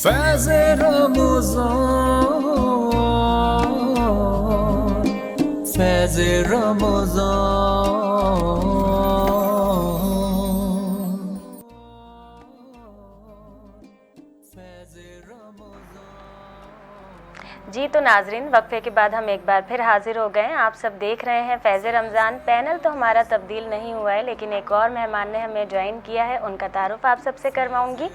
फैज़ रमज़ान, फैज़ रमज़ान, फैज़ रमज़ान। जी तो नाजरीन, वक्फे के बाद हम एक बार फिर हाजिर हो गए हैं। आप सब देख रहे हैं फैज़ रमज़ान। पैनल तो हमारा तब्दील नहीं हुआ है, लेकिन एक और मेहमान ने हमें ज्वाइन किया है, उनका तारुफ आप सबसे करवाऊंगी।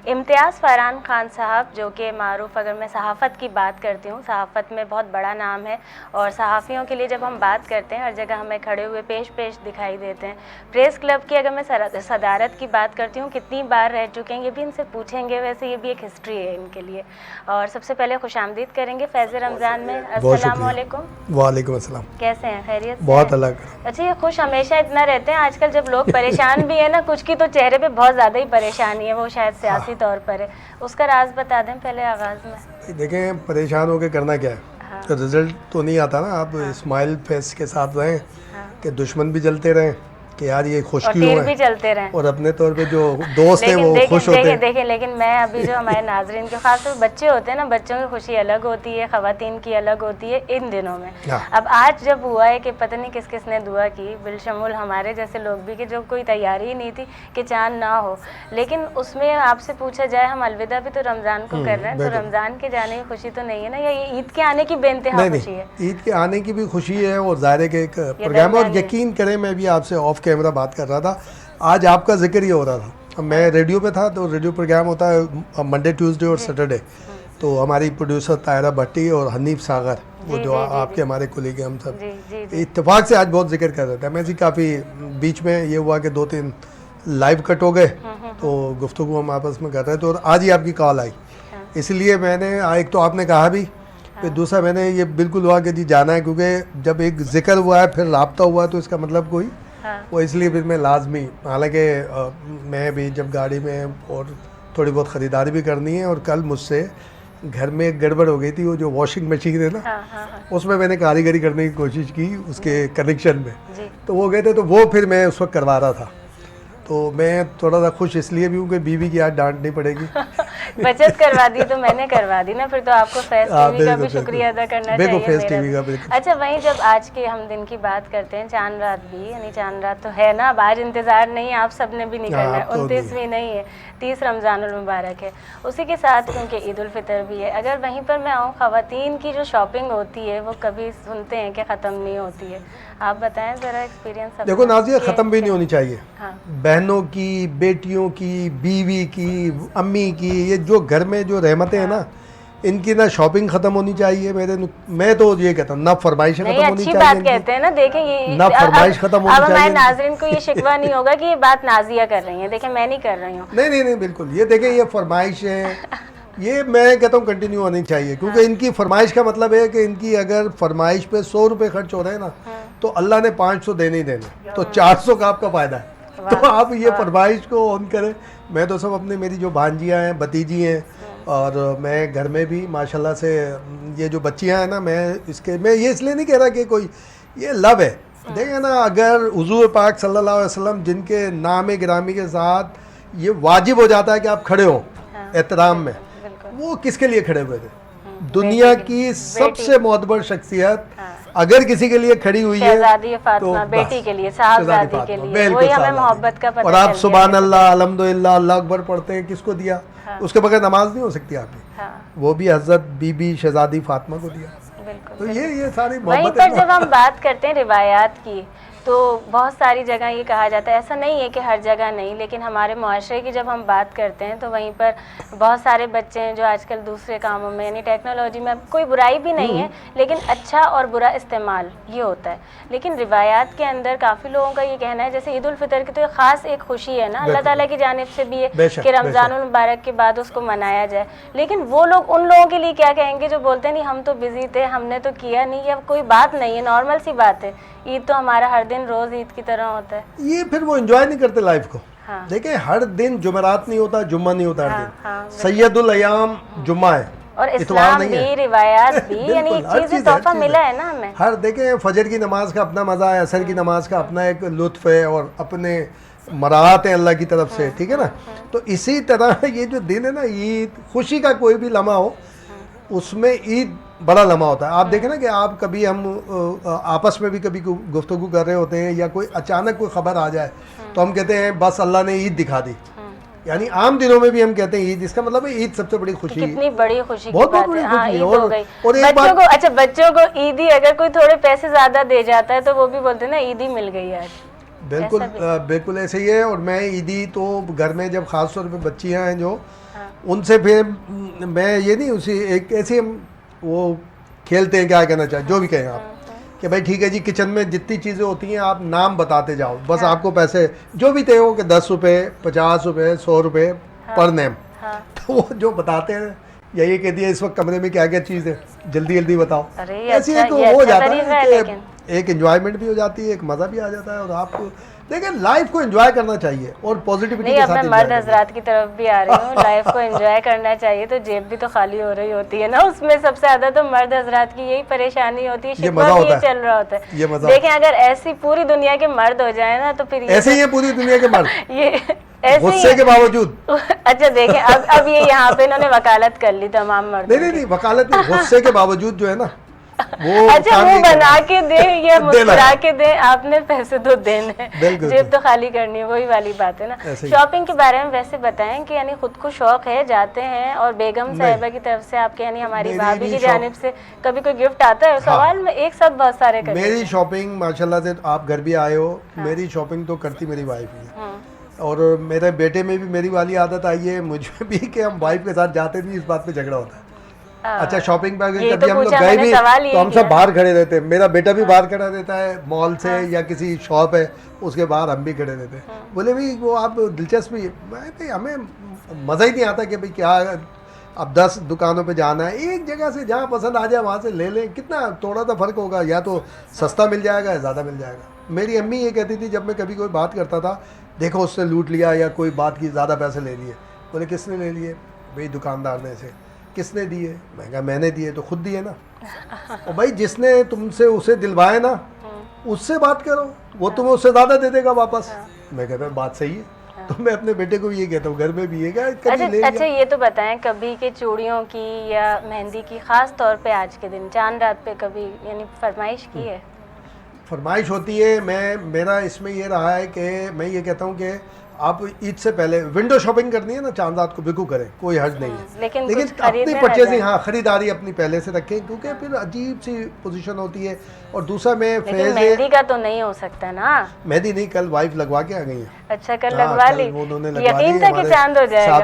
इम्तियाज़ फरहान खान साहब, जो कि मारूफ, अगर मैं सहाफ़त की बात करती हूँ, सहाफ़त में बहुत बड़ा नाम है और सहाफ़ियों के लिए जब हम बात करते हैं हर जगह हमें खड़े हुए पेश दिखाई देते हैं। प्रेस क्लब की अगर मैं सदारत की बात करती हूँ, कितनी बार रह चुके हैं ये भी इनसे पूछेंगे। वैसे ये भी एक हिस्ट्री है इनके लिए। और सबसे पहले खुशामदीद करेंगे फैज़ रमज़ान में। अस्सलाम वालेकुम। वालेकुम अस्सलाम। कैसे हैं? खैरियत से? बहुत अलग। अच्छा, ये खुश हमेशा इतना रहते हैं। आजकल जब लोग परेशान भी है ना, कुछ की तो चेहरे पे बहुत ज़्यादा ही परेशानी है, वो शायद सियासी तौर पर है। उसका राज बता दें पहले आगाज़ में। देखें, परेशान होकर करना क्या है? हाँ। तो रिजल्ट तो नहीं आता ना। आप स्माइल फेस के साथ रहें कि दुश्मन भी जलते रहें कि यार ये खुश क्यों है, भी चलते रहें, और अपने तौर पे जो दोस्त हैं वो खुश होते हैं। देखें लेकिन मैं अभी जो हमारे नाजरीन के खास तौर बच्चे होते हैं ना, बच्चों की खुशी अलग होती है, ख़वातीन की अलग होती है इन दिनों में। अब आज जब हुआ है कि पता नहीं किस किस ने दुआ की, बिलशमुल हमारे जैसे लोग भी, कि जो कोई तैयारी ही नहीं थी कि चांद ना हो, लेकिन उसमें आपसे पूछा जाए हम अलविदा भी तो रमज़ान को कर रहे हैं, तो रमज़ान के जाने की खुशी तो नहीं है ना, या ये ईद के आने की बेइंतहा खुशी है? ईद के आने की भी खुशी है और ज़ाहिर है कि एक प्रोग्राम। और यकीन करें, मैं भी आपसे ऑफ कैमरा बात कर रहा था, आज आपका जिक्र ही हो रहा था। मैं रेडियो पे था, तो रेडियो प्रोग्राम होता है मंडे, ट्यूसडे और सैटरडे। तो हमारी प्रोड्यूसर तायरा भट्टी और हनीफ सागर, वो जो आपके हमारे कुलीग हैं, हम सब इत्तेफाक से आज बहुत जिक्र कर रहे थे। मैं जी काफ़ी बीच में ये हुआ कि 2-3 लाइव कट हो गए, तो गुफ्तगू हम आपस में कर रहे थे और आज ही आपकी कॉल आई। इसलिए मैंने एक तो आपने कहा भी, फिर दूसरा मैंने ये बिल्कुल हुआ कि जी जाना है, क्योंकि जब एक जिक्र हुआ है फिर राब्ता हुआ है तो इसका मतलब कोई वो, इसलिए फिर मैं लाजमी, हालांकि मैं भी जब गाड़ी में और थोड़ी बहुत ख़रीदारी भी करनी है, और कल मुझसे घर में एक गड़बड़ हो गई थी, वो जो वॉशिंग मशीन है ना, उसमें मैंने कारीगरी करने की कोशिश की उसके कनेक्शन में, तो वो गए थे, तो वो फिर मैं उस वक्त करवा रहा था। तो मैं थोड़ा सा खुश इसलिए भी हूँ कि बीवी की आज डांट नहीं पड़ेगी। बचत करवा दी तो मैंने करवा दी ना, फिर तो आपको फेस टीवी का भी शुक्रिया अदा करना चाहिए। फेस टीवी का बिल्कुल। अच्छा, वहीं जब आज के हम दिन की बात करते हैं, चांद रात भी, यानी चांद रात तो है ना, अब आज इंतज़ार नहीं है, आप सब ने भी नहीं करना है, 29वीं नहीं है, 30 रमज़ानुल मुबारक है, उसी के साथ क्योंकि ईद उल फितर भी है। अगर वहीं पर मैं आऊँ, ख़वातीन की जो शॉपिंग होती है वो कभी सुनते हैं कि ख़त्म नहीं होती है, आप बताएं ज़रा एक्सपीरियंस। देखो नाज़िया, ख़त्म भी नहीं होनी चाहिए। बहनों की, बेटियों की, बीवी की, अम्मी की, ये जो घर में जो रहमतें हैं ना, इनकी ना शॉपिंग खत्म होनी चाहिए। मैं तो ये कहता हूँ, ना फरमाइश खत्म होनी चाहिए। बात कहते हैं ना, देखें ये ना फरमाइश खत्म होनी चाहिए। अब हमारे नाज़रीन को ये शिकवा नहीं होगा कि ये बात नाज़िया कर रही है, देखें मैं नहीं कर रही हूँ। नहीं बिल्कुल, ये देखें, ये फरमाइश है, ये मैं कहता हूँ कंटिन्यू होनी चाहिए, क्योंकि इनकी फरमाइश का मतलब है कि इनकी अगर फरमाइश पे 100 रुपये खर्च हो रहे हैं ना, तो अल्लाह ने 500 देने ही देने, तो 400 का आपका फ़ायदा है। तो आप ये फरमाइश को ऑन करें। मैं तो सब अपने, मेरी जो भांजियाँ हैं, भतीजी हैं, और मैं घर में भी माशाल्लाह से ये जो बच्चियाँ हैं ना, मैं ये इसलिए नहीं कह रहा कि कोई ये लव है। देखें ना, अगर हुजूर पाक सल्लल्लाहु अलैहि वसल्लम जिनके नाम गिरामी के साथ ये वाजिब हो जाता है कि आप खड़े हो एहतराम में, वो किसके लिए खड़े हुए थे? दुनिया की सबसे मोतबर शख्सियत अगर किसी के लिए खड़ी हुई है तो बेटी के लिए, साहबजादी के लिए, वही हमें मोहब्बत का पता। और आप सुभान अल्लाह, अल्हम्दुलिल्लाह, अल्लाह अकबर पढ़ते हैं, किसको दिया? उसके बगैर नमाज नहीं हो सकती आपकी। वो भी हजरत बीबी शहजादी फातिमा को दिया। तो ये सारी वहीं पर जब हम बात करते हैं रिवायात की, तो बहुत सारी जगह ये कहा जाता है, ऐसा नहीं है कि हर जगह नहीं, लेकिन हमारे मुआशरे की जब हम बात करते हैं तो वहीं पर बहुत सारे बच्चे हैं जो आजकल दूसरे कामों में, यानी टेक्नोलॉजी में, कोई बुराई भी नहीं है, लेकिन अच्छा और बुरा इस्तेमाल ये होता है। लेकिन रिवायात के अंदर काफ़ी लोगों का ये कहना है, जैसे ईद उल फितर की तो एक ख़ास एक खुशी है ना, अल्लाह ताला की जानिब से भी है कि रमज़ानुल मुबारक के बाद उसको मनाया जाए। लेकिन वो लोग, उन लोगों के लिए क्या कहेंगे जो बोलते हैं नहीं हम तो बिज़ी थे, हमने तो किया नहीं, या कोई बात नहीं है, नॉर्मल सी बात है, ईद तो हमारा हर दिन रोज़ ईद की तरह होता है। ये फिर वो एंजॉय नहीं करते लाइफ को। देखिए, हर दिन जुमेरात नहीं होता, जुम्मा नहीं होता, हर दिन सैयदुल अय्याम जुम्मा है, और इस्लाम भी, रिवायात भी, यानी एक चीज़ तोहफा मिला है ना हमें। हर देखें, फजर की नमाज का अपना मज़ा है, असर की नमाज का अपना एक लुत्फ़ है, और अपने मराहत है अल्लाह की तरफ से, ठीक है ना। तो इसी तरह ये जो दिन है ना, ईद, खुशी का कोई भी लम्हा हो उसमें ईद बड़ा लम्हा होता है। आप देखें ना कि आप कभी हम आपस में भी कभी गुफ्तगू कर रहे होते हैं या कोई अचानक कोई खबर आ जाए तो हम कहते हैं बस अल्लाह ने ईद दिखा दी। यानी आम दिनों में भी हम कहते हैं ईद, इसका मतलब है ईद सबसे बड़ी खुशी, कितनी बड़ी खुशी की बहुत बात बड़ी है। हाँ, खुशी। ईद हो गई। और एक बच्चों बात, को, अच्छा बच्चों को ईदी अगर कोई थोड़े पैसे ज्यादा दे जाता है तो वो भी बोलते हैं ना ईदी मिल गई आज। बिल्कुल बिल्कुल ऐसे ही है। और मैं ईदी तो घर में जब ख़ास तौर पे बच्चियां हैं जो, उनसे फिर मैं ये नहीं, उसी एक ऐसे हम वो खेलते हैं, क्या कहना चाहें जो भी कहें आप, कि भाई ठीक है जी, किचन में जितनी चीज़ें होती हैं आप नाम बताते जाओ, बस आपको पैसे जो भी तय हो कि 10 रुपये, 50 रुपये, 100 रुपये पर नेम। तो वो जो बताते हैं या ये कह दिया इस वक्त कमरे में क्या क्या चीज़ है, जल्दी जल्दी बताओ। अरे ऐसे अच्छा, तो ये हो अच्छा जाता तरीका है है, कि एक एंजॉयमेंट भी हो जाती है, एक मज़ा भी आ जाता है। और आपको देखिए लाइफ को एंजॉय करना चाहिए और पॉजिटिविटी नहीं, के अब साथ मैं enjoy मर्द करना हजरात की तरफ भी आ रही हूँ। लाइफ को एंजॉय करना चाहिए तो जेब भी तो खाली हो रही होती है ना, उसमें सबसे ज्यादा तो मर्द हजरात की यही परेशानी होती है, ये शिकवा मजा भी होता ये है। चल रहा होता है। ये मजा देखें अगर ऐसी पूरी दुनिया के मर्द हो जाए ना तो फिर ये ऐसे ही है पूरी दुनिया के मर्द ये ऐसे ही गुस्से के बावजूद। अच्छा देखें अब ये यहाँ पे इन्होंने वकालत कर ली तमाम मर्दों नहीं, वकालत नहीं, गुस्से के बावजूद जो है ना वो अच्छा काम वो नहीं बना करना। के दे या मुस्कुरा के दे, आपने पैसे तो देने, बिल्कुल। जेब तो खाली करनी है, वही वाली बात है ना। ऐसे ही। शॉपिंग के बारे में वैसे बताएं कि यानी खुद को शौक है, जाते हैं, और बेगम साहिबा की तरफ से आपके यानी हमारी मेरी भाभी भी की शौक- जानिब से कभी कोई गिफ्ट आता है? सवाल में एक साथ बहुत सारे करते मेरी हैं। शॉपिंग माशाल्लाह से आप घर भी आए हो, मेरी शॉपिंग तो करती मेरी वाइफ ही है। और मेरे बेटे में भी मेरी वाली आदत आई है, मुझे भी, कि हम वाइफ के साथ जाते भी इस बात पे झगड़ा होता है। अच्छा शॉपिंग पे ये कभी तो हम लोग पूछा गए मैंने, भी सवाल ये तो हम किया। सब बाहर खड़े रहते हैं। मेरा बेटा भी बाहर खड़ा रहता है मॉल से या किसी शॉप है उसके बाहर, हम भी खड़े रहते हैं। बोले भाई वो आप दिलचस्पी, भाई हमें मज़ा ही नहीं आता कि भाई क्या अब 10 दुकानों पे जाना है, एक जगह से जहाँ पसंद आ जाए वहाँ से ले लें। कितना थोड़ा सा फ़र्क होगा, या तो सस्ता मिल जाएगा या ज़्यादा मिल जाएगा। मेरी अम्मी ये कहती थी जब मैं कभी कोई बात करता था, देखो उसने लूट लिया या कोई बात की, ज़्यादा पैसे ले लिए। बोले किसने ले लिए? भाई दुकानदार ने से। किसने दिए? मैं कहा मैंने दिए। तो खुद दिए ना। और भाई जिसने तुमसे उसे दिलवाए ना, उससे बात करो, वो तुम्हें उससे ज़्यादा दे देगा वापस। मैं कहता बात सही है। तो मैं अपने बेटे को भी ये कहता हूँ, घर में भी ये क्या कभी ले अच्छा ये तो बताएं कभी के चूड़ियों की या मेहंदी की, खास तौर पे आज के दिन चांद रात पे कभी यानी फरमाइश की है? फरमाइश होती है। मेरा इसमें ये रहा है कि मैं ये कहता हूँ कि आप ईद से पहले विंडो शॉपिंग करनी है ना, चांद रात को बिल्कुल करें, कोई हर्ज नहीं है। लेकिन अपनी खरीदने ना परचेजिंग, जाएं। हाँ खरीदारी अपनी पहले से रखें, क्योंकि फिर अजीब सी पोजीशन होती है। और दूसरा मैं लेकिन मेहंदी का तो नहीं हो सकता ना। मेहंदी नहीं, कल वाइफ लगवा के आ गई है। अच्छा कल हाँ, लगवा कल ली? वो उन्होंने लगवा यकीन ली। था कि हमारे चांद हो जाएगा?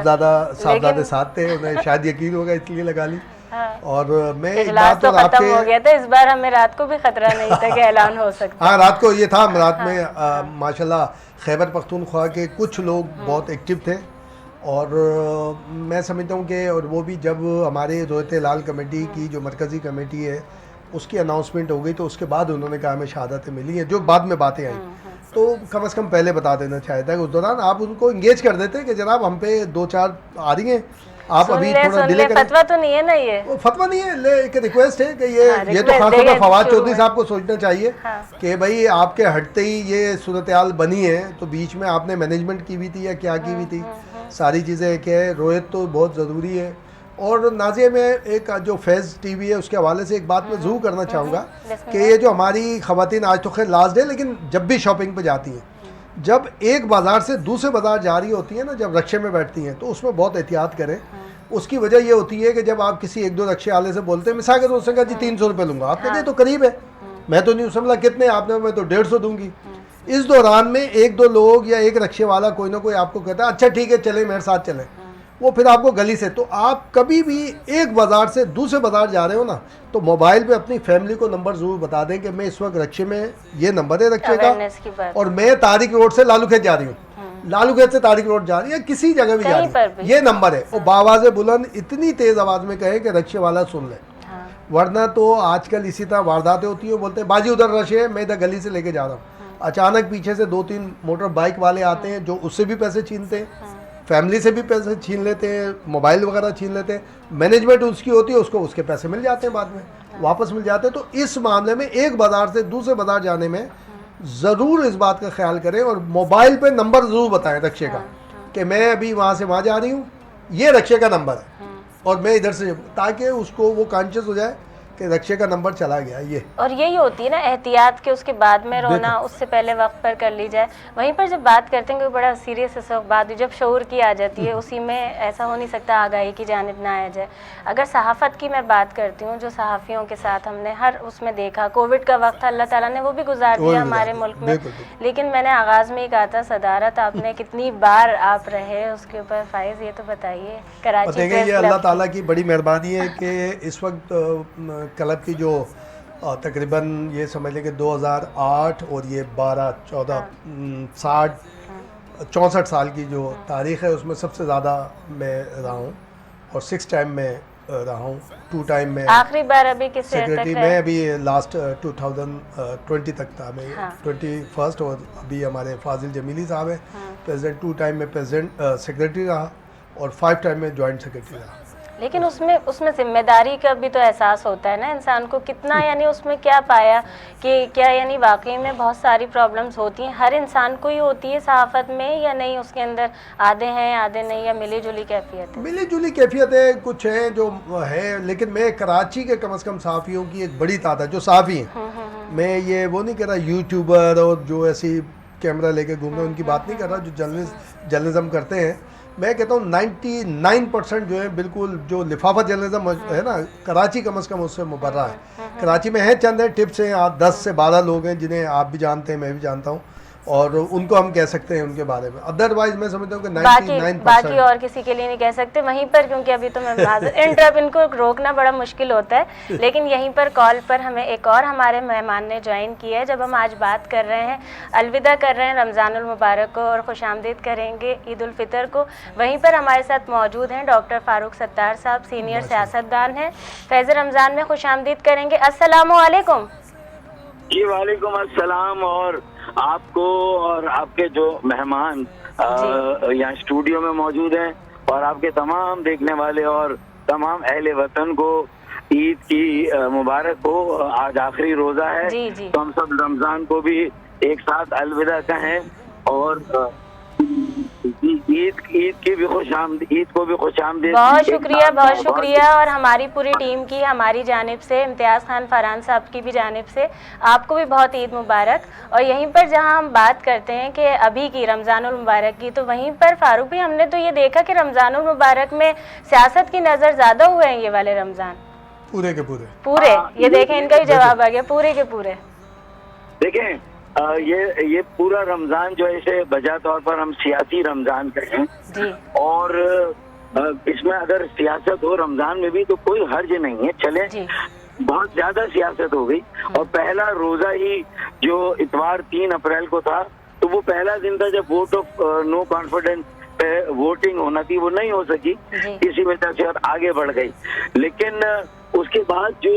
साहबजादे साथ थे, उन्हें शायद यकीन होगा इसलिए लगा ली। हाँ। और मैं एक इजलास बात तो और खत्म हो आपके, गया था इस बार, हमें रात को भी खतरा नहीं था कि ऐलान हो सकता। हाँ रात को ये था, रात में माशाल्लाह खैबर पख्तूनख्वा के कुछ लोग बहुत एक्टिव थे। और मैं समझता हूँ कि, और वो भी जब हमारे रोयत लाल कमेटी की जो मरकज़ी कमेटी है उसकी अनाउंसमेंट हो गई तो उसके बाद उन्होंने कहा हमें शहादतें मिली हैं, जो बाद में बातें आई, तो कम से कम पहले बता देना चाहिए था कि उस दौरान आप उनको इंगेज कर देते कि जनाब हम पे 2-4 आ रही हैं, आप अभी थोड़ा डिले करें। फतवा तो नहीं है ना ये? वो फतवा नहीं है, एक रिक्वेस्ट है कि ये हाँ, ये तो request खासतौर देंगे पर फवाद शुरू चौधरी में। साहब को सोचना चाहिए हाँ। कि भाई आपके हटते ही ये सूरत हाल बनी है, तो बीच में आपने मैनेजमेंट की हुई थी या क्या की हुई थी, सारी चीज़ें कि रोयत तो बहुत ज़रूरी है। और नाज़िया में एक जो फैज़ टीवी है उसके हवाले से एक बात मैं ज़रूर करना चाहूँगा कि ये जो हमारी ख़वातीन, आज तो खैर लास्ट डे, लेकिन जब भी शॉपिंग पे जाती हैं, जब एक बाज़ार से दूसरे बाज़ार जा रही होती है ना, जब रक्शे में बैठती हैं, तो उसमें बहुत एहतियात करें। उसकी वजह ये होती है कि जब आप किसी 1-2 रक्शे वाले से बोलते हैं, मिसाल के तौर से कहा जी 300 रुपये लूँगा, आपने कहा तो करीब है, मैं तो नहीं समझा कितने, आपने मैं तो 150 दूंगी। इस दौरान में 1-2 लोग या एक रक्शे वाला कोई ना कोई आपको कहता है अच्छा ठीक है चले मेरे साथ चले, वो फिर आपको गली से, तो आप कभी भी एक बाज़ार से दूसरे बाज़ार जा रहे हो ना, तो मोबाइल पे अपनी फैमिली को नंबर ज़रूर बता दें कि मैं इस वक्त रक्शे में, ये नंबर है रक्शे Awareness की का, बात। और मैं तारिक रोड से लालू खेत जा रही हूँ, लालू खेत से तारिक रोड जा रही है, किसी जगह भी जा कहीं पर रही है, भी। ये नंबर है। और बावाज़ बुलंद इतनी तेज़ आवाज़ में कहे कि रक्शे वाला सुन ले, हाँ। वरना तो आजकल इसी तरह वारदातें होती हैं। बोलते हैं बाजी उधर रश है, मैं इधर गली से लेके जा रहा हूँ, अचानक पीछे से 2-3 मोटर बाइक वाले आते हैं जो उससे भी पैसे छीनते हैं, फैमिली से भी पैसे छीन लेते हैं, मोबाइल वगैरह छीन लेते हैं, मैनेजमेंट उसकी होती है, उसको उसके पैसे मिल जाते हैं, बाद में वापस मिल जाते हैं। तो इस मामले में एक बाज़ार से दूसरे बाज़ार जाने में ज़रूर इस बात का ख्याल करें और मोबाइल पे नंबर ज़रूर बताएं रक्षे का कि मैं अभी वहाँ से वहाँ जा रही हूँ, ये रक्षे का नंबर है और मैं इधर से, ताकि उसको वो कॉन्शियस हो जाए कि रक्षे का नंबर चला गया ये। और यही होती है ना एहतियात के, उसके बाद में रोना उससे पहले वक्त पर कर ली जाए। वहीं पर जब बात करते हैं कि बड़ा सीरियस बात हुई, जब शऊर की आ जाती है, उसी में ऐसा हो नहीं सकता आगाही की जानिब ना आ जाए। अगर सहाफ़त की मैं बात करती हूँ, जो सहाफ़ियों के साथ हमने हर उसमें देखा, कोविड का वक्त अल्लाह ताला ने वो भी गुजार दिया हमारे मुल्क में, लेकिन मैंने आगाज़ में ही कहा था सदारत आपने कितनी बार आप रहे उसके ऊपर फाइज, ये तो बताइए। कराची ये अल्लाह ताला की बड़ी मेहरबानी है कि इस वक्त क्लब की जो तकरीबन ये समझ लें कि 2008 और ये 12-14 64 साल की जो तारीख़ है उसमें सबसे ज़्यादा मैं रहा हूँ और 6 टाइम में रहा हूँ, 2 टाइम में आखिरी बार अभी किस सेक्रेटरी में, अभी लास्ट 2020 तक था मैं, 21st, और अभी हमारे फाजिल जमीली साहब हैं प्रेसिडेंट, 2 टाइम में प्रेसिडेंट सेक्रेटरी रहा और 5 टाइम में जॉइंट सेक्रेटरी रहा। लेकिन उसमें जिम्मेदारी का भी तो एहसास होता है ना इंसान को कितना, यानी उसमें क्या पाया कि क्या यानी वाकई में बहुत सारी प्रॉब्लम्स होती हैं, हर इंसान को ही होती है सहाफ़त में, या नहीं उसके अंदर आधे हैं आधे नहीं, या मिली जुली कैफियत है? मिली जुली कैफियतें कुछ हैं जो है, लेकिन मैं कराची के कम से कम सहाफ़ियों की एक बड़ी तादाद जो सहाफ़ी हैं, मैं ये वो नहीं कह रहा यूट्यूबर और जो ऐसी कैमरा लेके घूम रहे हैं उनकी बात नहीं कर रहा, जो जर्नलिज्म करते हैं, मैं कहता हूँ 99% जो है बिल्कुल जो लिफाफा जर्नलिज्म है ना, कराची कम से कम उससे मुबर्रा है। कराची में है चंद टिप्स हैं, 10 से 12 लोग हैं जिन्हें आप भी जानते हैं, मैं भी जानता हूँ, और उनको हम कह सकते हैं उनके बारे में। अदरवाइज मैं समझता हूँ कि 99% बाकी और किसी के लिए नहीं कह सकते वहीं पर, क्योंकि अभी तो मैं इंटरप इनको रोकना बड़ा मुश्किल होता है। लेकिन यहीं पर कॉल पर हमें एक और हमारे मेहमान ने ज्वाइन किया है। जब हम आज बात कर रहे हैं, अलविदा कर रहे हैं रमज़ानुल मुबारक को और खुशामदीद करेंगे ईद उल फितर को, वहीं पर हमारे साथ मौजूद हैं डॉक्टर फारूक सत्तार साहब, सीनियर सियासतदान हैं, फैज़ रमज़ान में खुशामदीद करेंगे। अस्सलामु अलैकुम। जी वालेकुम अस्सलाम, और आपको और आपके जो मेहमान यहाँ स्टूडियो में मौजूद हैं और आपके तमाम देखने वाले और तमाम अहले वतन को ईद की मुबारक हो। आज आखिरी रोजा है, तो हम सब रमजान को भी एक साथ अलविदा कहें और ईद की भी ईद को भी खुशामदीद। बहुत शुक्रिया और हमारी पूरी टीम की, हमारी जानिब से, इम्तियाज़ खान फरहान साहब की भी जानिब से आपको भी बहुत ईद मुबारक। और यहीं पर जहां हम बात करते हैं कि अभी की रमज़ानुल मुबारक की, तो वहीं पर फारूक भी हमने तो ये देखा कि रमज़ानुल मुबारक में सियासत की नज़र ज़्यादा हुए हैं ये वाले रमज़ान, पूरे के पूरे ये देखें, इनका भी जवाब आ गया, पूरे के पूरे। देखें ये पूरा रमजान जो है इसे बजा तौर पर हम सियासी रमजान कहें जी। और इसमें अगर सियासत हो रमजान में भी तो कोई हर्ज नहीं है, चले जी। बहुत ज्यादा सियासत हो गई और पहला रोजा ही जो इतवार 3 अप्रैल को था, तो वो पहला दिन था जब वोट ऑफ नो कॉन्फिडेंस पे वोटिंग होना थी, वो नहीं हो सकी, इसी वजह से और आगे बढ़ गई। लेकिन उसके बाद जो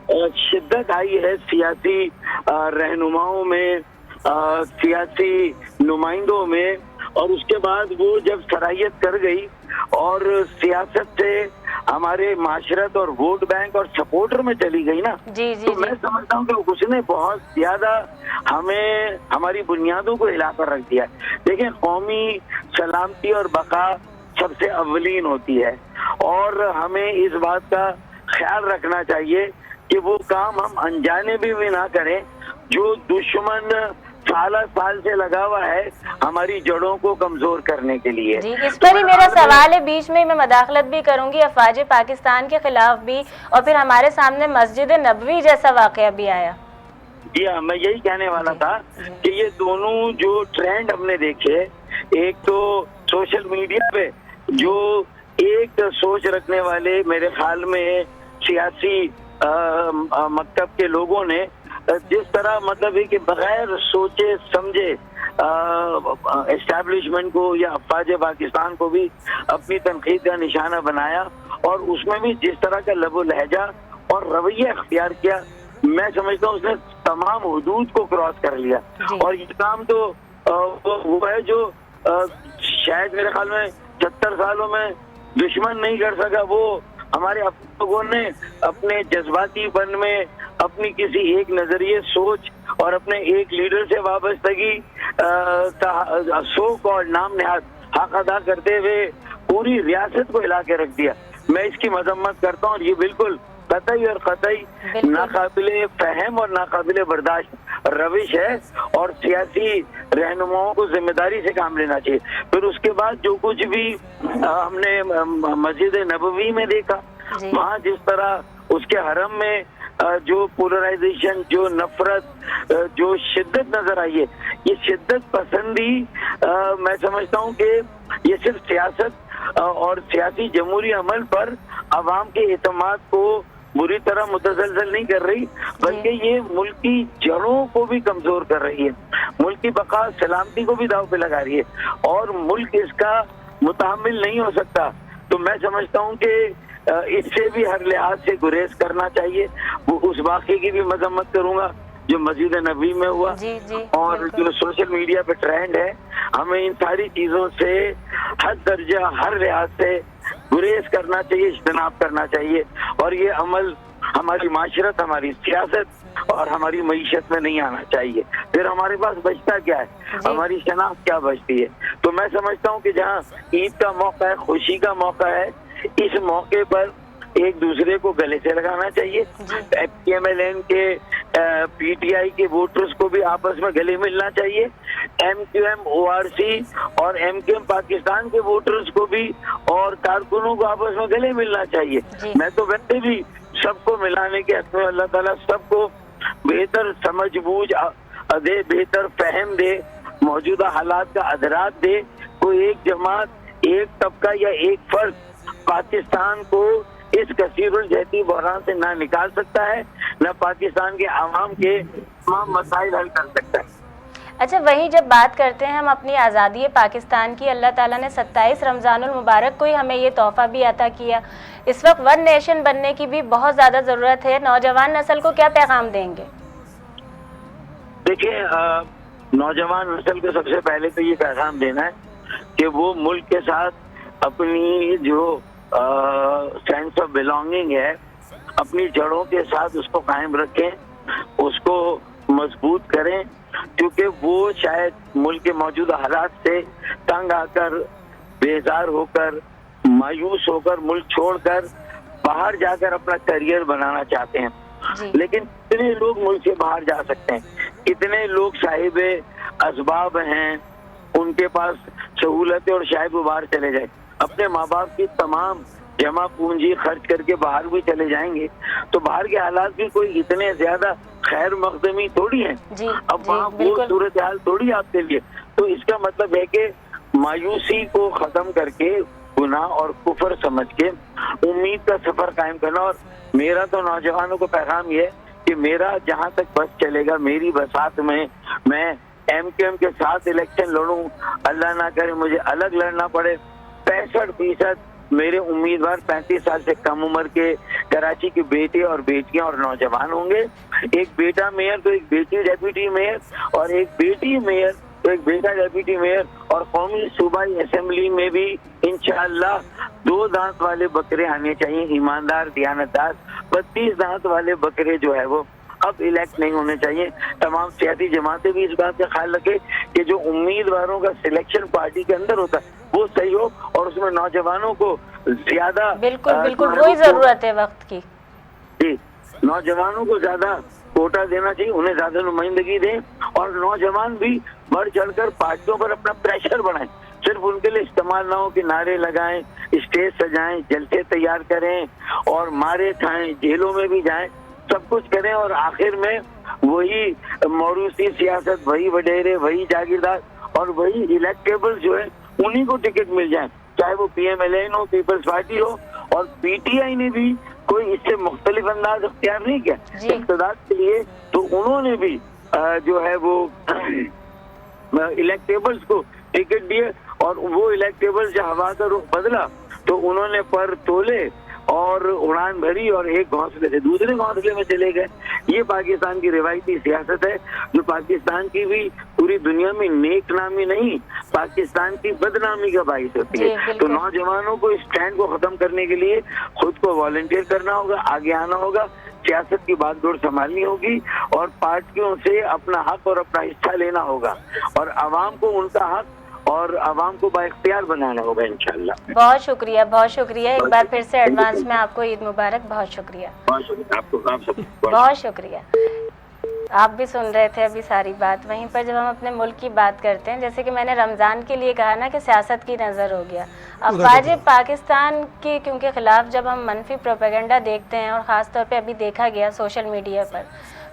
शिद्दत आई है सियासी रहनुमाओं में, सियासी नुमाइंदों में, और उसके बाद वो जब सराहियत कर गई और सियासत से हमारे माशरत और वोट बैंक और सपोर्टर में चली गई ना, तो मैं समझता हूँ कि उसने बहुत ज्यादा हमें हमारी बुनियादों को हिला कर रख दिया है। देखिए, कौमी सलामती और बका सबसे अव्वलीन होती है और हमें इस बात का ख्याल रखना चाहिए कि वो काम हम अनजाने भी ना करें जो दुश्मन साल से लगा हुआ है हमारी जड़ों को कमजोर करने के लिए। जी, इस पर ही मेरा सवाल है, बीच में मैं मदाखलत भी करूंगी, अफवाज पाकिस्तान के खिलाफ भी, और फिर हमारे सामने मस्जिद नबवी जैसा वाकया भी आया। जी हाँ, मैं यही कहने वाला था कि ये दोनों जो ट्रेंड हमने देखे, एक तो सोशल मीडिया पे जो एक सोच रखने वाले मेरे ख्याल में सियासी मकतब के लोगों ने जिस तरह मतलब है कि बगैर सोचे समझे एस्टैब्लिशमेंट को या अफवाज पाकिस्तान को भी अपनी तनकीद का निशाना बनाया, और उसमें भी जिस तरह का लबो लहजा और रवैया अख्तियार किया, मैं समझता हूँ उसने तमाम हुदूद को क्रॉस कर लिया। और ये काम तो वो है जो शायद मेरे ख्याल में 70 सालों में दुश्मन नहीं कर सका, वो हमारे लोगों ने अपने जज्बातीपन में अपनी किसी एक नजरिए, सोच और अपने एक लीडर से वाबस्तगी का सो कॉल्ड नाम नेहाद हक अदा करते हुए पूरी रियासत को हिला के रख दिया। मैं इसकी मजम्मत करता हूँ और ये बिल्कुल कतई और कतई नाकाबिले फहम और नाकाबिले बर्दाश्त रविश है और सियासी रहनुमाओं को जिम्मेदारी से काम लेना चाहिए। फिर उसके बाद जो कुछ भी हमने मस्जिद नबवी में देखा, वहाँ जिस तरह उसके हरम में जो पोलराइजेशन, जो नफरत, जो शिद्दत नजर आई है, ये शिद्दत पसंदी मैं समझता हूँ कि ये सिर्फ सियासत और सियासी जमहूरी अमल पर अवाम के एतमाद को बुरी तरह मुतजलजल नहीं कर रही, बल्कि ये मुल्क की जड़ों को भी कमजोर कर रही है, मुल्क की बका सलामती को भी दाव पे लगा रही है और मुल्क इसका मुतहम्मिल नहीं हो सकता। तो मैं समझता हूँ कि इससे भी हर लिहाज से गुरेज करना चाहिए। वो उस वाक़े की भी मजम्मत करूंगा जो मस्जिद नबी में हुआ और जो सोशल मीडिया पे ट्रेंड है। हमें इन सारी चीजों से हर दर्जा, हर लिहाज से गुरेज करना चाहिए, इज्तनाब करना चाहिए और ये अमल हमारी माशरत, हमारी सियासत और हमारी मईशत में नहीं आना चाहिए। फिर हमारे पास बचता क्या है, हमारी शनाख्त क्या बचती है? तो मैं समझता हूँ कि जहाँ ईद का मौका है, खुशी का मौका है, इस मौके पर एक दूसरे को गले से लगाना चाहिए। PMLN के PTI के वोटर्स को भी आपस में गले मिलना चाहिए। MQM ORC और MQM पाकिस्तान के वोटर्स को भी और कारकुनों को आपस में गले मिलना चाहिए। मैं तो वैसे भी सबको मिलाने के हक में अल्लाह ताला सबको बेहतर समझ बूझ दे, बेहतर फहम दे, मौजूदा हालात का अदराक दे। कोई एक जमात, एक तबका या एक फर्द पाकिस्तान को इस कसीरुल जहती बहरान से ना निकाल सकता है, न पाकिस्तान के आवाम के तमाम मसाइल हल कर सकता है। अच्छा, वहीं जब बात करते हैं हम अपनी आज़ादी पाकिस्तान की, अल्लाह ताला ने 27 रमज़ानुल मुबारक को ही हमें ये तोहफ़ा भी अता किया। इस वक्त वन नेशन बनने की भी बहुत ज़्यादा ज़रूरत है। नौजवान नस्ल को क्या पैगाम देंगे? देखिए, नौजवान नस्ल को सबसे पहले तो ये पैगाम देना है कि वो मुल्क के साथ अपनी जो सेंस ऑफ बिलोंगिंग है, अपनी जड़ों के साथ उसको कायम रखें, उसको मजबूत करें, क्योंकि वो शायद मुल्क के मौजूदा हालात से तंग आकर, बेजार होकर, मायूस होकर, मुल्क छोड़कर बाहर जाकर अपना करियर बनाना चाहते हैं। लेकिन कितने लोग मुल्क से बाहर जा सकते हैं? कितने लोग साहिब असबाब हैं, उनके पास सहूलतें और शायद वो बाहर चले जाए, अपने माँ बाप की तमाम जमा पूंजी खर्च करके बाहर भी चले जाएंगे। तो बाहर के हालात भी कोई इतने ज्यादा खैर मकदमी थोड़ी है। अब वहाँ वो सूरत हाल थोड़ी आपके लिए। तो इसका मतलब है कि मायूसी को खत्म करके, गुनाह और कुफर समझ के उम्मीद का सफर कायम करना। और मेरा तो नौजवानों को पैगाम ये है कि मेरा जहाँ तक बस चलेगा, मेरी बसात में मैं MQM के साथ इलेक्शन लड़ूं, अल्लाह ना करे मुझे अलग लड़ना पड़े। 65% मेरे उम्मीदवार 35 साल से कम उम्र के कराची के बेटे और बेटियां और नौजवान होंगे। एक बेटा मेयर तो एक बेटी डेप्यूटी मेयर, और एक बेटी मेयर तो एक बेटा डेप्यूटी मेयर। और कौमी सूबाई असेंबली में भी इंशाअल्लाह 2 दांत वाले बकरे आने चाहिए, ईमानदार, दियानतदार। 32 दांत वाले बकरे जो है वो अब इलेक्ट नहीं होने चाहिए। तमाम सियासी जमातें भी इस बात का ख्याल रखें कि जो उम्मीदवारों का सिलेक्शन पार्टी के अंदर होता है वो सही हो और उसमें नौजवानों को ज्यादा, बिल्कुल वही जरूरत है वक्त की। जी, नौजवानों को ज्यादा कोटा देना चाहिए, उन्हें ज्यादा नुमाइंदगी दें और नौजवान भी बढ़ चढ़कर पार्टियों पर अपना प्रेशर बढ़ाएं। सिर्फ उनके लिए इस्तेमाल ना हो कि नारे लगाएं, स्टेज सजाएं, जलसे तैयार करें और मारे खाएं, जेलों में भी जाएं, सब कुछ करें और आखिर में वही मौरूसी सियासत, वही वडेरे, वही जागीरदार और वही इलेक्टेबल जो है उन्हीं को टिकट मिल जाए, चाहे वो PMLN हो, पीपल्स पार्टी हो। और PTI ने भी कोई इससे मुख्तलिफ अंदाज अख्तियार नहीं किया इक़्तिदार के लिए, तो उन्होंने भी जो है वो इलेक्टेबल्स को टिकट दिए और वो इलेक्टेबल्स जब हवा का रुख बदला तो उन्होंने पर तोले और उड़ान भरी और एक घोंसले से दूसरे घोंसले में चले गए। ये पाकिस्तान की रिवायती सियासत है जो पाकिस्तान की भी पूरी दुनिया में नेक नामी नहीं, पाकिस्तान की बदनामी का बाइस होती है। तो नौजवानों को इस ट्रेंड को खत्म करने के लिए खुद को वॉलंटियर करना होगा, आगे आना होगा, सियासत की बागडोर संभालनी होगी और पार्टियों से अपना हक और अपना हिस्सा लेना होगा और आवाम को उनका हक और आवाम को बाइख्तियार बनाना होगा इंशाल्लाह। बहुत शुक्रिया एक बार फिर से एडवांस में आपको ईद मुबारक। बहुत शुक्रिया। आपको आप सब बहुत शुक्रिया। आप भी सुन रहे थे अभी सारी बात। वहीं पर जब हम अपने मुल्क की बात करते हैं, जैसे कि मैंने रमज़ान के लिए कहा ना कि सियासत की नज़र हो गया, अफवाज पाकिस्तान के क्योंकि ख़िलाफ़ जब हम मनफी प्रोपेगेंडा देखते हैं और ख़ास तौर पे अभी देखा गया सोशल मीडिया पर,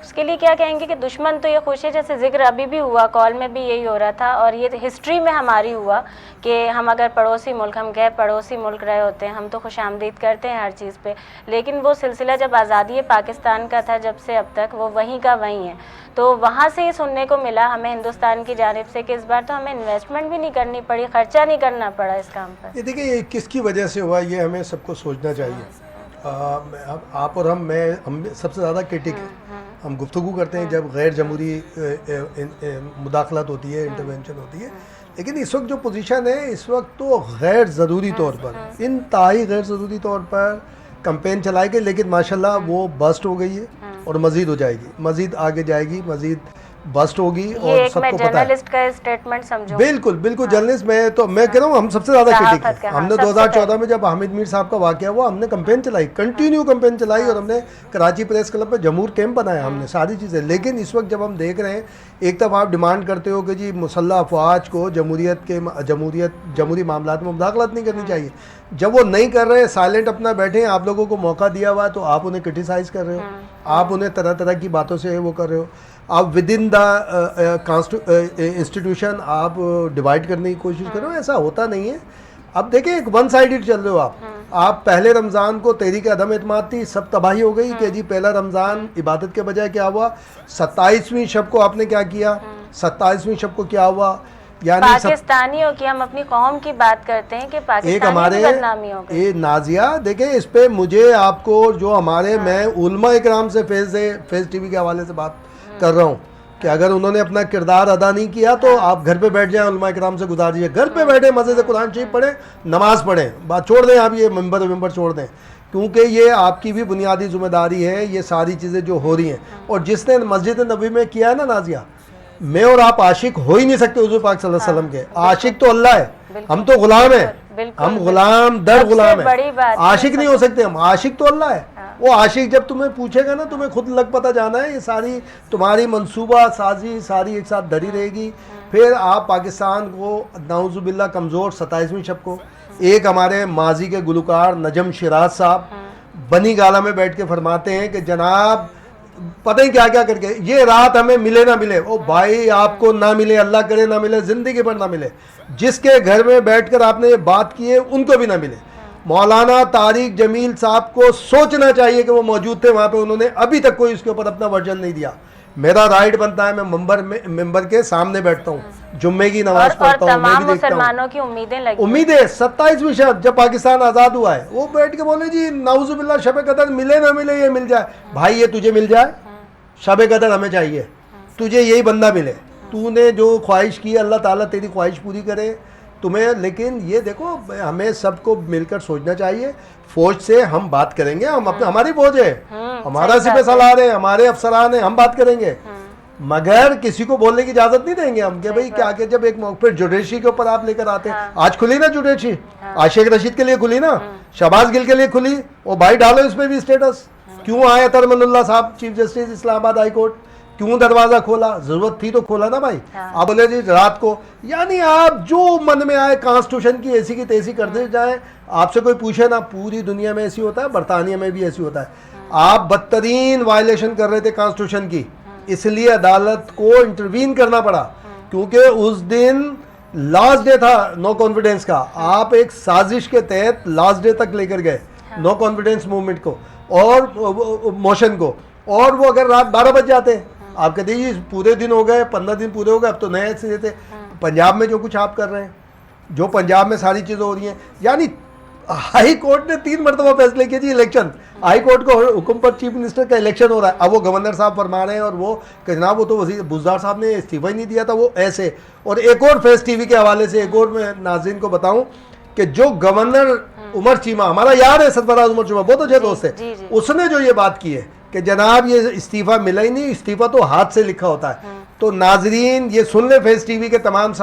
उसके लिए क्या कहेंगे कि दुश्मन तो ये खुश है, जैसे जिक्र अभी भी हुआ, कॉल में भी यही हो रहा था और ये हिस्ट्री में हमारी हुआ कि हम अगर पड़ोसी मुल्क, हम गए पड़ोसी मुल्क रहे होते हैं, हम तो खुशामदीद करते हैं हर चीज़ पे, लेकिन वो सिलसिला जब आज़ादी पाकिस्तान का था जब से अब तक, वो वहीं का वहीं है। तो वहाँ से ही सुनने को मिला हमें हिंदुस्तान की जानिब से कि इस बार तो हमें इन्वेस्टमेंट भी नहीं करनी पड़ी, खर्चा नहीं करना पड़ा इस काम पर। ये देखिए ये किसकी वजह से हुआ, ये हमें सबको सोचना चाहिए। आप और हम सबसे ज़्यादा क्रिटिक हम गुफ्तगू करते हैं जब गैर जमहूरी मुदाखलत होती है, इंटरवेंशन होती है, लेकिन इस वक्त जो पोजीशन है इस वक्त तो गैर ज़रूरी तौर पर, इंतहाई गैर ज़रूरी तौर पर कैंपेन चलाई गई, लेकिन माशाल्लाह वो बस्ट हो गई है और मज़ीद हो जाएगी, मज़ीद आगे जाएगी, मज़ीद बस्ट होगी। और सबको पता है का स्टेटमेंट समझो। बिल्कुल जर्नलिस्ट मैं कह रहा हूँ हम सबसे ज़्यादा क्रिटिक हैं। हमने 2014 में जब हामिद मीर साहब का वाक़या हुआ, हमने कैंपेन चलाई, कंटिन्यू कैंपेन चलाई और हमने कराची प्रेस क्लब पे जमहूर कैंप बनाया, हमने सारी चीज़ें। लेकिन इस वक्त जब हम देख रहे हैं, एक तरफ आप डिमांड करते हो कि जी मुसल्लह अफवाज को जमहूरी मामलात में मुदाखलत नहीं करनी चाहिए, जब वो नहीं कर रहे, साइलेंट अपना बैठे हैं, आप लोगों को मौका दिया हुआ तो आप उन्हें क्रिटिसाइज़ कर रहे हो, आप उन्हें तरह तरह की बातों से वो कर रहे हो, आप विद इन द इंस्टीट्यूशन आप डिवाइड करने की कोशिश कर रहे हो। ऐसा होता नहीं है। अब देखिए एक वन साइडेड चल रहे हो आप पहले रमज़ान को तहरीक अदम एतमाद थी, सब तबाही हो गई कि जी पहला रमज़ान इबादत के बजाय क्या हुआ, 27वीं शब को आपने क्या किया, 27वीं शब को क्या हुआ, यानी पाकिस्तानियों की, हम अपनी कौम की बात करते हैं कि पाकिस्तानी की बदनामी हो गई। नाजिया देखिए इस पे मुझे आपको जो हमारे मैं उलमा इकराम से फेज़ टीवी के हवाले से बात कर रहा हूँ कि अगर उन्होंने अपना किरदार अदा नहीं किया तो आप घर पे बैठ जाएं, उलमा इकराम से गुजारिए, घर पे बैठे मज़े से कुरान शरीफ पढ़ें, नमाज पढ़ें, बात छोड़ दें, आप ये मिंबर छोड़ दें, क्योंकि ये आपकी भी बुनियादी जिम्मेदारी है ये सारी चीज़ें जो हो रही हैं। और जिसने मस्जिद नबी में किया है ना नाजिया, मैं और आप आशिक हो ही नहीं सकते हुज़ूर पाक सल्लल्लाहु अलैहि वसल्लम के, आशिक तो अल्लाह है, हम तो गुलाम हैं, हम गुलाम दर गुलाम है, आशिक नहीं हो सकते हम, आशिक तो अल्लाह है। वो आशिक जब तुम्हें पूछेगा ना, तुम्हें खुद लग पता जाना है, ये सारी तुम्हारी मंसूबा साजी सारी एक साथ धरी रहेगी। फिर आप पाकिस्तान को नाउजुबिल्ला कमज़ोर 27वीं शब को, एक हमारे माजी के गुलकार नजम शिराज साहब बनी गाला में बैठ के फरमाते हैं कि जनाब पता ही क्या क्या करके ये रात हमें मिले ना मिले, ओ भाई आपको ना मिले, अल्लाह करे ना मिले, ज़िंदगी भर ना मिले, जिसके घर में बैठकर आपने ये बात की है उनको भी ना मिले। मौलाना तारिक जमील साहब को सोचना चाहिए कि वो मौजूद थे वहाँ पे, उन्होंने अभी तक कोई इसके ऊपर अपना वर्जन नहीं दिया। मेरा राइट बनता है, मैं मेंबर के सामने बैठता हूँ, जुम्मे की नमाज पढ़ता हूँ, मैं भी देखता हूँ, की उम्मीदें 27वीं शब जब पाकिस्तान आज़ाद हुआ है, वो बैठ के बोले जी नाउजुबिल्लाह शब कदर मिले ना मिले, ये मिल जाए, भाई ये तुझे मिल जाए, शब कदर हमें चाहिए, तुझे यही बंदा मिले, तूने जो ख्वाहिश की अल्लाह ताला तेरी ख्वाहिश पूरी करे तुम्हें। लेकिन ये देखो हमें सबको मिलकर सोचना चाहिए। फौज से हम बात करेंगे, हम अपने हमारी फौज है, हमारा सिपह सलार है, हमारे अफसरान है, हम बात करेंगे, मगर किसी को बोलने की इजाजत नहीं देंगे हम कि भाई क्या के जब एक फिर जुडिशरी के ऊपर आप लेकर आते हैं। आज खुली ना जुडिशरी, आशिक रशीद के लिए खुली ना, शहबाज गिल के लिए खुली, वो भाई डालो इसमें भी स्टेटस, क्यों आए तरमनुल्लाह साहब chief justice Islamabad high court, क्यों दरवाजा खोला, जरूरत थी तो खोला ना भाई। आप बोले जी रात को, यानी आप जो मन में आए कॉन्स्टिट्यूशन की ऐसी की तैसी करते जाए, आपसे कोई पूछे ना, पूरी दुनिया में ऐसी होता है, बरतानिया में भी ऐसी होता है। आप बदतरीन वायलेशन कर रहे थे कॉन्स्टिट्यूशन की, इसलिए अदालत को इंटरवीन करना पड़ा, क्योंकि उस दिन लास्ट डे था नो कॉन्फिडेंस का, आप एक साजिश के तहत लास्ट डे तक लेकर गए नो कॉन्फिडेंस मूवमेंट को और मोशन को, और वो अगर रात 12 बज जाते आप कहते जी पूरे दिन हो गए, 15 दिन पूरे हो गए, अब तो नए सिरे थे। पंजाब में जो कुछ आप कर रहे हैं, जो पंजाब में सारी चीज़ें हो रही हैं, यानी हाई कोर्ट ने 3 मरतबा फैसले किए जी, इलेक्शन हाई कोर्ट को हुक्म पर चीफ मिनिस्टर का इलेक्शन हो रहा है, अब वो गवर्नर साहब फरमा रहे हैं और वो जनाब वो तो वजीर बुज़दार साहब ने इस्तीफा ही नहीं दिया था, वो ऐसे। और एक और फेस टीवी के हवाले से एक और मैं नाज़रीन को बताऊं कि जो गवर्नर उमर चीमा हमारा यार है, सरफराज उमर चीमा बहुत अच्छे दोस्त है, उसने जो ये बात की है कि कि जनाब ये इस्तीफ़ा मिला ही नहीं, इस्तीफ़ा तो हाथ से लिखा होता है। तो नाजरीन ये सुन ले फेस टीवी के तमाम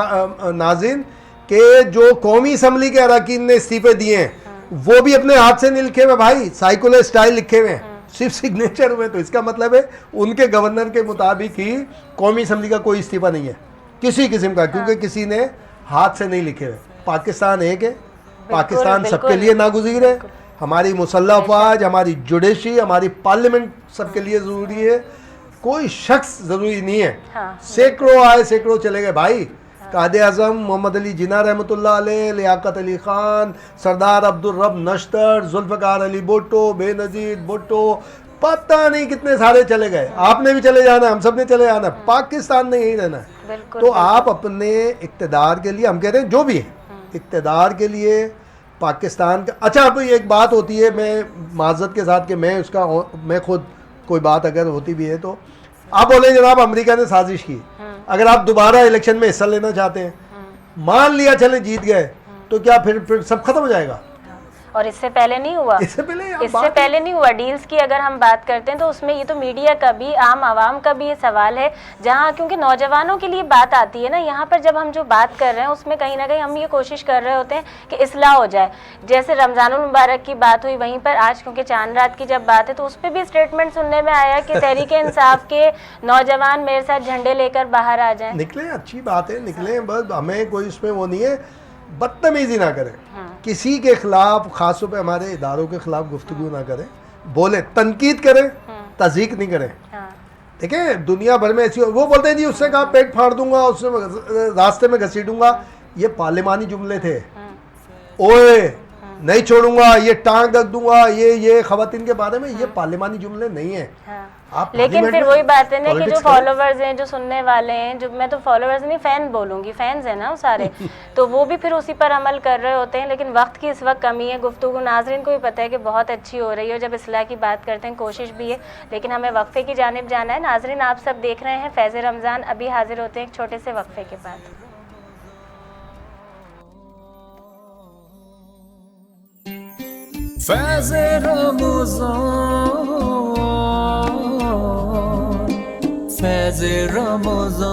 नाजरीन के जो कौमी असम्बली के अरकान ने इस्तीफे दिए हैं वो भी अपने हाथ से नहीं लिखे हुए भाई, साइकुलर स्टाइल लिखे हुए हैं, सिर्फ सिग्नेचर हुए। तो इसका मतलब है उनके गवर्नर के मुताबिक ही कौमी असम्बली का कोई इस्तीफा नहीं है किसी किस्म का, क्योंकि किसी ने हाथ से नहीं लिखे हुए। पाकिस्तान एक है, पाकिस्तान सबके लिए नागुज़ीर है। हमारी मुसल्लह अफवाज, हमारी जुडिशरी, हमारी पार्लियामेंट सबके लिए ज़रूरी है, कोई शख्स ज़रूरी नहीं है। सैकड़ों आए सैकड़ों चले गए भाई। कायदे आज़म मोहम्मद अली जिन्ना रहमतुल्लाह अलैह, लियाकत अली ख़ान, सरदार अब्दुल रब नश्तर, जुल्फ़िकार अली भुट्टो, बेनज़ीर भुट्टो, पता नहीं कितने सारे चले गए। आपने भी चले जाना, हम सब ने चले जाना, पाकिस्तान ने यही रहना है। तो आप अपने इक़्तिदार के लिए, हम कह रहे हैं जो भी है इक़्तिदार के लिए पाकिस्तान का। अच्छा अब एक बात होती है, मैं माज़रत के साथ कि मैं खुद कोई बात अगर होती भी है तो आप बोले जनाब अमेरिका ने साजिश की, अगर आप दोबारा इलेक्शन में हिस्सा लेना चाहते हैं, मान लिया चले जीत गए, तो क्या फिर सब खत्म हो जाएगा? और इससे पहले नहीं हुआ, इससे पहले नहीं हुआ। डील्स की अगर हम बात करते हैं तो उसमें ये तो मीडिया का भी, आम आवाम का भी ये सवाल है, जहाँ क्योंकि नौजवानों के लिए बात आती है ना, यहाँ पर जब हम जो बात कर रहे हैं उसमें कहीं ना कहीं हम ये कोशिश कर रहे होते हैं कि इस्लाह हो जाए। जैसे रमज़ानुल मुबारक की बात हुई, वहीं पर आज क्योंकि चांद रात की जब बात है तो उस पर भी स्टेटमेंट सुनने में आया कि तहरीक इंसाफ के नौजवान मेरे साथ झंडे लेकर बाहर आ जाए। निकले, अच्छी बात है, निकले, बस हमें कोई उसमें वो नहीं है, बदतमीजी ना करें, किसी के खिलाफ, खासतौर पे हमारे इदारों के खिलाफ गुफ्तगू ना करें, बोले, तनकीद करें, तज़ीक नहीं करें। ठीक है, दुनिया भर में ऐसी, वो बोलते हैं जी उससे कहा पेट फाड़ दूंगा, उससे रास्ते में घसीटूंगा, ये पार्लिमानी जुमले थे। ओए नहीं छोड़ूंगा, ये टांग रख दूंगा, ये खवातीन के बारे में ये पार्लिमानी जुमले नहीं है। लेकिन फिर वही बात है ना कि जो फॉलोवर्स हैं, जो सुनने वाले हैं, जो मैं तो फॉलोवर्स नहीं फैन बोलूँगी, फैंस हैं ना वो सारे तो वो भी फिर उसी पर अमल कर रहे होते हैं। लेकिन वक्त की इस वक्त कमी है, गुफ्तगू नाज़रीन को भी पता है कि बहुत अच्छी हो रही है, जब इस्लाह की बात करते हैं कोशिश भी है, लेकिन हमें वक्फे की जानिब जाना है। नाज़रीन आप सब देख रहे हैं फैज़ रमज़ान, अभी हाजिर होते हैं एक छोटे से वक्फे के बाद। फैज़ रमज़ान, फैज़ रमज़ान।